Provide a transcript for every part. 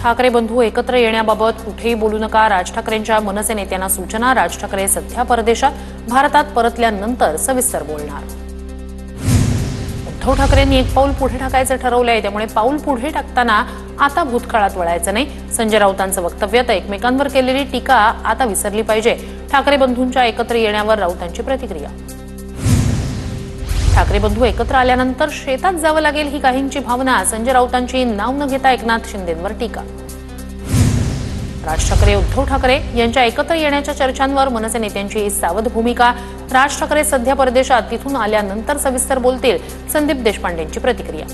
ठाकरे बंधू एकत्र येण्याबाबत कुठेही बोलू नका, राज ठाकरेंच्या मनसे नेत्यांना सूचना। राज ठाकरे सध्या परदेशात, भारतात परतल्यानंतर सविस्तर बोलणार। उद्धव ठाकरेंनी एक पाऊल पुढे टाकायचं ठरवलंय, त्यामुळे पाऊल पुढे टाकताना आता भूतकाळात वळायचं नाही। संजय राऊतांचं वक्तव्य तर एकमेकांवर केलेली टीका आता विसरली पाहिजे। ठाकरे बंधूंच्या एकत्र येण्यावर राऊतांची प्रतिक्रिया। ठाकरे बंधू एकत्र आल्यानंतर शेतात जावं लागेल ही काहींची भावना। संजय राऊतांची नाव न घेता एकनाथ शिंदेंवर टीका। राज ठाकरे उद्धव ठाकरे यांच्या एकत्र येण्याच्या चर्चांवर मनसे नेत्यांची सावध भूमिका। राज ठाकरे सध्या परदेशात, तिथून आल्यानंतर सविस्तर बोलतील। संदीप देशपांडेंची प्रतिक्रिया।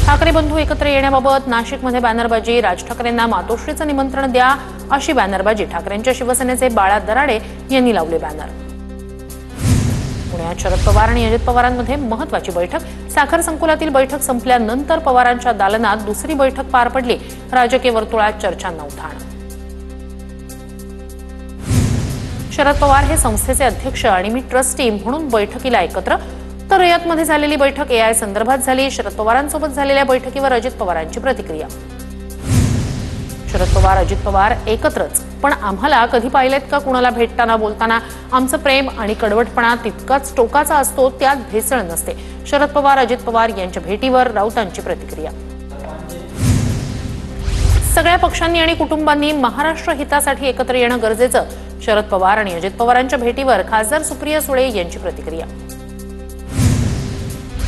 ठाकरे बंधू एकत्र येण्याबाबत नाशिकमध्ये बॅनरबाजी। राज ठाकरेंना मातोश्रीचं निमंत्रण द्या अशी बॅनरबाजी। ठाकरेंच्या शिवसेनेचे बाळा दराडे यांनी लावले बॅनर। पुण्यात शरद पवार आणि अजित पवारांमध्ये महत्वाची बैठक। साखर संकुलातील बैठक संपल्यानंतर पवारांच्या दालनात दुसरी बैठक पार पडली। राजकीय वर्तुळात चर्चांना उधाण। शरद पवार हे संस्थेचे अध्यक्ष आणि मी ट्रस्टी म्हणून बैठकीला एकत्र, तर रयतमध्ये झालेली बैठक AI संदर्भात झाली। शरद पवारांसोबत झालेल्या बैठकीवर अजित पवारांची प्रतिक्रिया। शरद पवार अजित पवार एकत्रच, पण आम्हाला कधी पाहिलेत का कुणाला भेटताना बोलताना? आमचं प्रेम आणि कडवटपणा तितकाच टोकाचा असतो, त्यात भेसळ नसते। शरद पवार अजित पवार यांच्या भेटीवर राऊतांची प्रतिक्रिया। सगळ्या पक्षांनी आणि कुटुंबांनी महाराष्ट्र हितासाठी एकत्र येणं गरजेचं। शरद पवार आणि अजित पवारांच्या भेटीवर खासदार सुप्रिया सुळे यांची प्रतिक्रिया।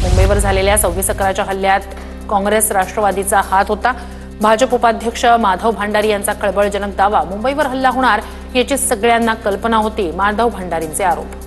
मुंबईवर झालेल्या 26/11च्या हल्ल्यात काँग्रेस राष्ट्रवादीचा हात होता। भाजप उपाध्यक्ष माधव भांडारी यांचा खळबळजनक दावा। मुंबईवर हल्ला होणार याची सगळ्यांना कल्पना होती, माधव भांडारींचे आरोप।